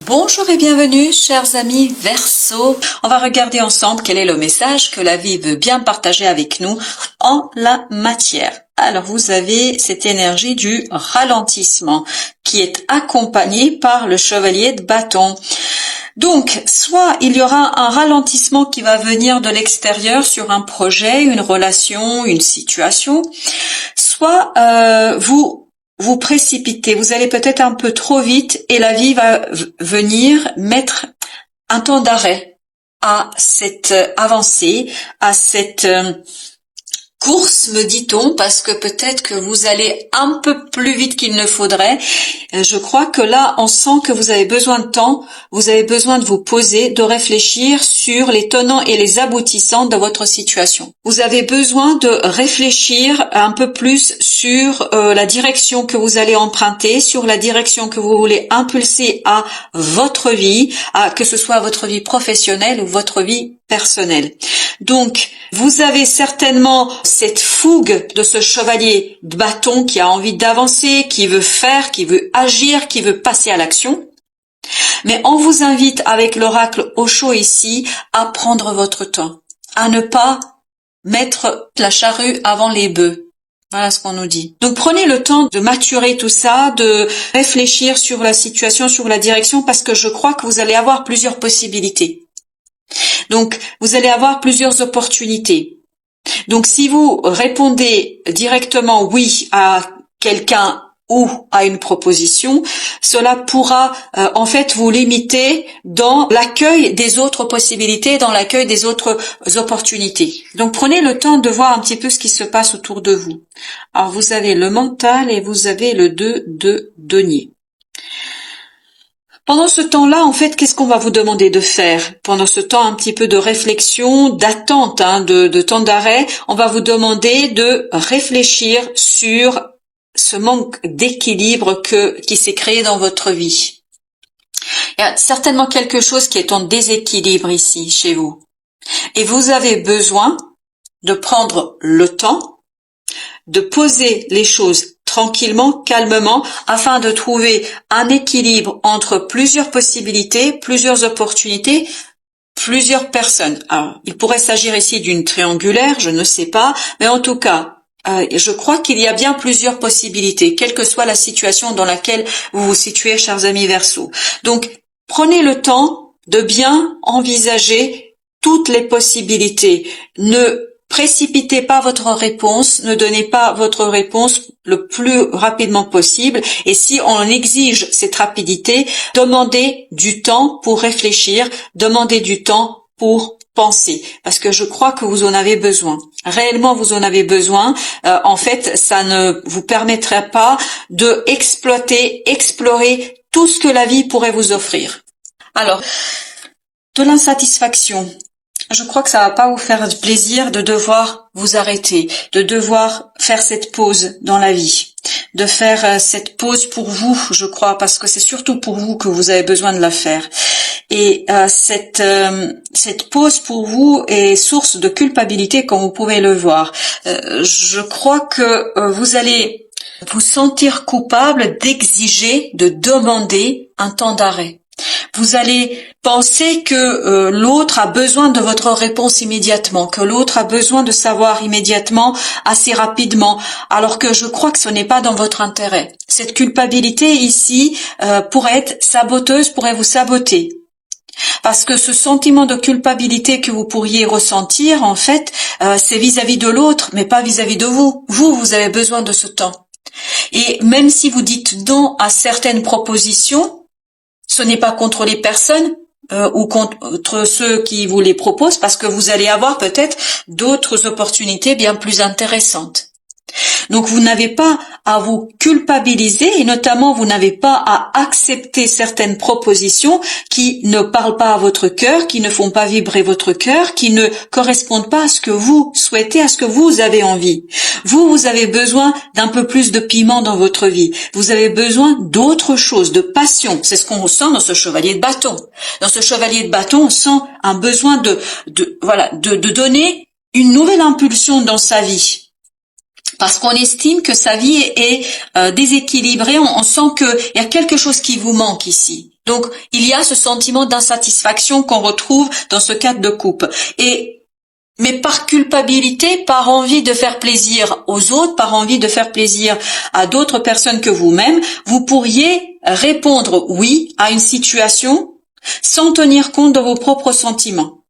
Bonjour et bienvenue, chers amis Verseau. On va regarder ensemble quel est le message que la vie veut bien partager avec nous en la matière. Alors, vous avez cette énergie du ralentissement qui est accompagnée par le chevalier de bâton. Donc, soit il y aura un ralentissement qui va venir de l'extérieur sur un projet, une relation, une situation, soit vous précipitez, vous allez peut-être un peu trop vite et la vie va venir mettre un temps d'arrêt à cette avancée, à cette course, me dit-on, parce que peut-être que vous allez un peu plus vite qu'il ne faudrait. Je crois que là, on sent que vous avez besoin de temps, vous avez besoin de vous poser, de réfléchir sur les tenants et les aboutissants de votre situation. Vous avez besoin de réfléchir un peu plus sur la direction que vous allez emprunter, sur la direction que vous voulez impulser à votre vie, que ce soit votre vie professionnelle ou votre vie personnelle. Donc, vous avez certainement cette fougue de ce chevalier de bâton qui a envie d'avancer, qui veut faire, qui veut agir, qui veut passer à l'action. Mais on vous invite avec l'oracle Osho ici à prendre votre temps, à ne pas mettre la charrue avant les bœufs. Voilà ce qu'on nous dit. Donc prenez le temps de maturer tout ça, de réfléchir sur la situation, sur la direction, parce que je crois que vous allez avoir plusieurs possibilités. Donc, vous allez avoir plusieurs opportunités. Donc, si vous répondez directement oui à quelqu'un ou à une proposition, cela pourra en fait vous limiter dans l'accueil des autres possibilités, dans l'accueil des autres opportunités. Donc, prenez le temps de voir un petit peu ce qui se passe autour de vous. Alors, vous avez le mental et vous avez le 2 de denier. Pendant ce temps-là, en fait, qu'est-ce qu'on va vous demander de faire? Pendant ce temps un petit peu de réflexion, d'attente, de temps d'arrêt, on va vous demander de réfléchir sur ce manque d'équilibre qui s'est créé dans votre vie. Il y a certainement quelque chose qui est en déséquilibre ici, chez vous. Et vous avez besoin de prendre le temps, de poser les choses tranquillement, calmement, afin de trouver un équilibre entre plusieurs possibilités, plusieurs opportunités, plusieurs personnes. Alors, il pourrait s'agir ici d'une triangulaire, je ne sais pas, mais en tout cas, je crois qu'il y a bien plusieurs possibilités, quelle que soit la situation dans laquelle vous vous situez, chers amis Verseau. Donc, prenez le temps de bien envisager toutes les possibilités. Ne précipitez pas votre réponse, ne donnez pas votre réponse le plus rapidement possible. Et si on exige cette rapidité, demandez du temps pour réfléchir, demandez du temps pour penser. Parce que je crois que vous en avez besoin. Réellement, vous en avez besoin. En fait, ça ne vous permettra pas de explorer tout ce que la vie pourrait vous offrir. Alors, de l'insatisfaction. Je crois que ça va pas vous faire plaisir de devoir vous arrêter, de devoir faire cette pause dans la vie, de faire cette pause pour vous, je crois, parce que c'est surtout pour vous que vous avez besoin de la faire. Et cette pause pour vous est source de culpabilité, comme vous pouvez le voir. Je crois que vous allez vous sentir coupable d'exiger, de demander un temps d'arrêt. Vous allez penser que l'autre a besoin de votre réponse immédiatement, que l'autre a besoin de savoir immédiatement, assez rapidement, alors que je crois que ce n'est pas dans votre intérêt. Cette culpabilité ici pourrait être saboteuse, pourrait vous saboter. Parce que ce sentiment de culpabilité que vous pourriez ressentir, en fait, c'est vis-à-vis de l'autre, mais pas vis-à-vis de vous. Vous avez besoin de ce temps. Et même si vous dites non à certaines propositions, ce n'est pas contre les personnes ou contre ceux qui vous les proposent, parce que vous allez avoir peut-être d'autres opportunités bien plus intéressantes. Donc vous n'avez pas à vous culpabiliser et notamment vous n'avez pas à accepter certaines propositions qui ne parlent pas à votre cœur, qui ne font pas vibrer votre cœur, qui ne correspondent pas à ce que vous souhaitez, à ce que vous avez envie. Vous avez besoin d'un peu plus de piment dans votre vie. Vous avez besoin d'autre chose, de passion. C'est ce qu'on ressent dans ce chevalier de bâton. Dans ce chevalier de bâton, on sent un besoin de donner une nouvelle impulsion dans sa vie. Parce qu'on estime que sa vie est déséquilibrée, on sent qu'il y a quelque chose qui vous manque ici. Donc, il y a ce sentiment d'insatisfaction qu'on retrouve dans ce cadre de couple. Mais par culpabilité, par envie de faire plaisir aux autres, par envie de faire plaisir à d'autres personnes que vous-même, vous pourriez répondre oui à une situation sans tenir compte de vos propres sentiments.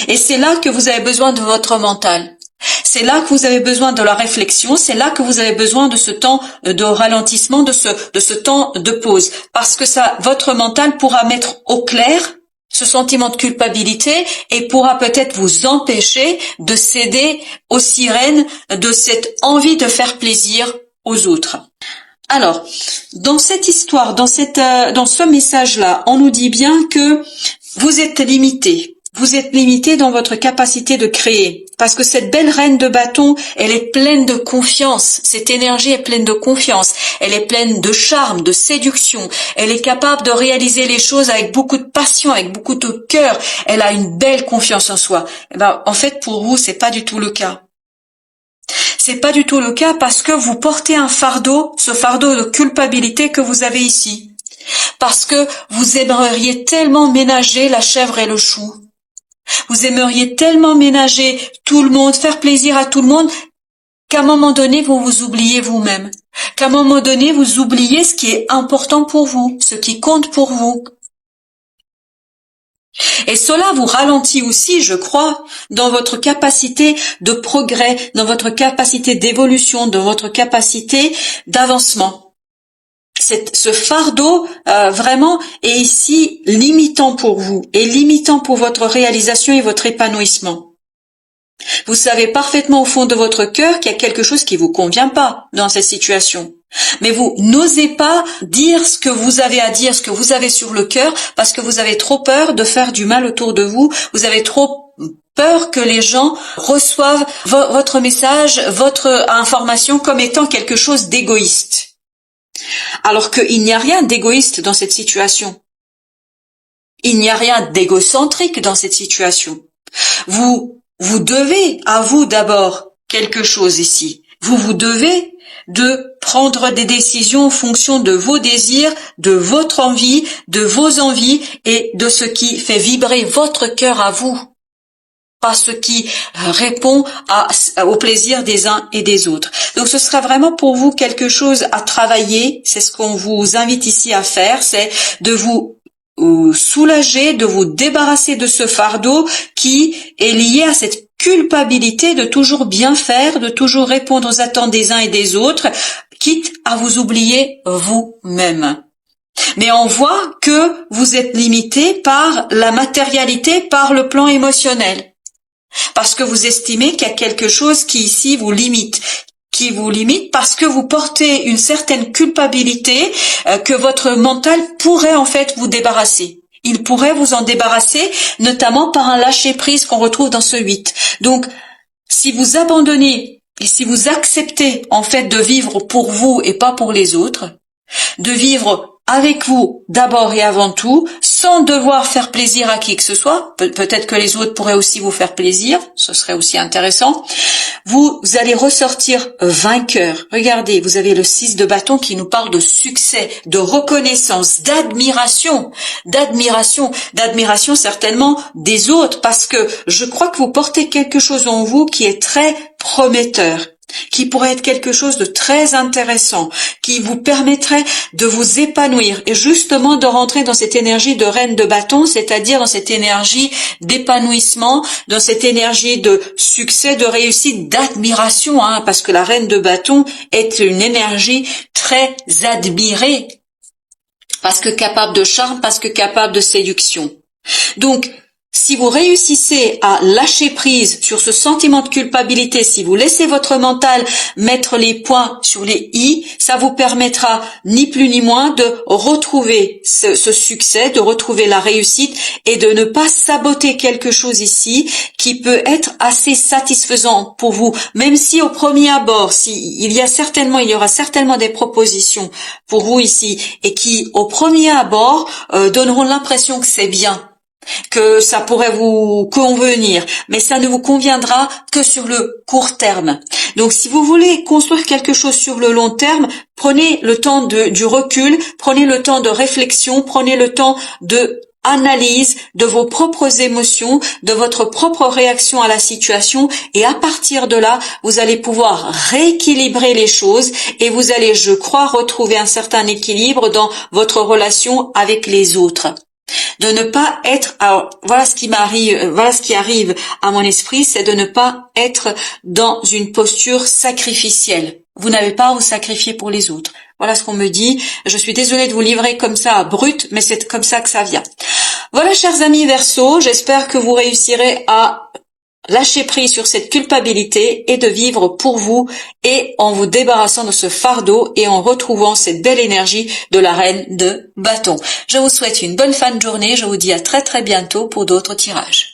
Et c'est là que vous avez besoin de votre mental. C'est là que vous avez besoin de la réflexion, c'est là que vous avez besoin de ce temps de ralentissement, de ce temps de pause. Parce que votre mental pourra mettre au clair ce sentiment de culpabilité et pourra peut-être vous empêcher de céder aux sirènes de cette envie de faire plaisir aux autres. Alors, dans cette histoire, dans ce message-là, on nous dit bien que vous êtes limité. Vous êtes limité dans votre capacité de créer. Parce que cette belle reine de bâton, elle est pleine de confiance. Cette énergie est pleine de confiance. Elle est pleine de charme, de séduction. Elle est capable de réaliser les choses avec beaucoup de passion, avec beaucoup de cœur. Elle a une belle confiance en soi. En fait, pour vous, c'est pas du tout le cas. C'est pas du tout le cas parce que vous portez un fardeau, ce fardeau de culpabilité que vous avez ici. Parce que vous aimeriez tellement ménager la chèvre et le chou. Vous aimeriez tellement ménager tout le monde, faire plaisir à tout le monde, qu'à un moment donné, vous vous oubliez vous-même. Qu'à un moment donné, vous oubliez ce qui est important pour vous, ce qui compte pour vous. Et cela vous ralentit aussi, je crois, dans votre capacité de progrès, dans votre capacité d'évolution, dans votre capacité d'avancement. Ce fardeau vraiment est ici limitant pour vous et limitant pour votre réalisation et votre épanouissement. Vous savez parfaitement au fond de votre cœur qu'il y a quelque chose qui vous convient pas dans cette situation. Mais vous n'osez pas dire ce que vous avez à dire, ce que vous avez sur le cœur, parce que vous avez trop peur de faire du mal autour de vous. Vous avez trop peur que les gens reçoivent votre message, votre information comme étant quelque chose d'égoïste. Alors qu'il n'y a rien d'égoïste dans cette situation. Il n'y a rien d'égocentrique dans cette situation. Vous devez à vous d'abord quelque chose ici. Vous devez de prendre des décisions en fonction de vos désirs, de votre envie, de vos envies et de ce qui fait vibrer votre cœur à vous. Pas ce qui répond au plaisir des uns et des autres. Donc ce sera vraiment pour vous quelque chose à travailler, c'est ce qu'on vous invite ici à faire, c'est de vous soulager, de vous débarrasser de ce fardeau qui est lié à cette culpabilité de toujours bien faire, de toujours répondre aux attentes des uns et des autres, quitte à vous oublier vous-même. Mais on voit que vous êtes limité par la matérialité, par le plan émotionnel. Parce que vous estimez qu'il y a quelque chose qui ici vous limite parce que vous portez une certaine culpabilité que votre mental pourrait en fait vous débarrasser. Il pourrait vous en débarrasser, notamment par un lâcher-prise qu'on retrouve dans ce 8. Donc, si vous abandonnez et si vous acceptez en fait de vivre pour vous et pas pour les autres, de vivre avec vous d'abord et avant tout, sans devoir faire plaisir à qui que ce soit, peut-être que les autres pourraient aussi vous faire plaisir, ce serait aussi intéressant, vous allez ressortir vainqueur. Regardez, vous avez le 6 de bâton qui nous parle de succès, de reconnaissance, d'admiration certainement des autres, parce que je crois que vous portez quelque chose en vous qui est très prometteur, qui pourrait être quelque chose de très intéressant, qui vous permettrait de vous épanouir et justement de rentrer dans cette énergie de reine de bâton, c'est-à-dire dans cette énergie d'épanouissement, dans cette énergie de succès, de réussite, d'admiration, parce que la reine de bâton est une énergie très admirée, parce que capable de charme, parce que capable de séduction. Donc, si vous réussissez à lâcher prise sur ce sentiment de culpabilité, si vous laissez votre mental mettre les points sur les i, ça vous permettra ni plus ni moins de retrouver ce succès, de retrouver la réussite et de ne pas saboter quelque chose ici qui peut être assez satisfaisant pour vous, même si au premier abord, il y aura certainement des propositions pour vous ici et qui au premier abord donneront l'impression que c'est bien. que ça pourrait vous convenir, mais ça ne vous conviendra que sur le court terme. Donc si vous voulez construire quelque chose sur le long terme, prenez le temps du recul, prenez le temps de réflexion, prenez le temps de analyse de vos propres émotions, de votre propre réaction à la situation, et à partir de là, vous allez pouvoir rééquilibrer les choses et vous allez, je crois, retrouver un certain équilibre dans votre relation avec les autres. De ne pas être, alors voilà ce qui arrive à mon esprit, c'est de ne pas être dans une posture sacrificielle. Vous n'avez pas à vous sacrifier pour les autres. Voilà ce qu'on me dit. Je suis désolée de vous livrer comme ça brut, mais c'est comme ça que ça vient. Voilà, chers amis Verseau, j'espère que vous réussirez à lâcher prise sur cette culpabilité et de vivre pour vous et en vous débarrassant de ce fardeau et en retrouvant cette belle énergie de la reine de bâton. Je vous souhaite une bonne fin de journée. Je vous dis à très très bientôt pour d'autres tirages.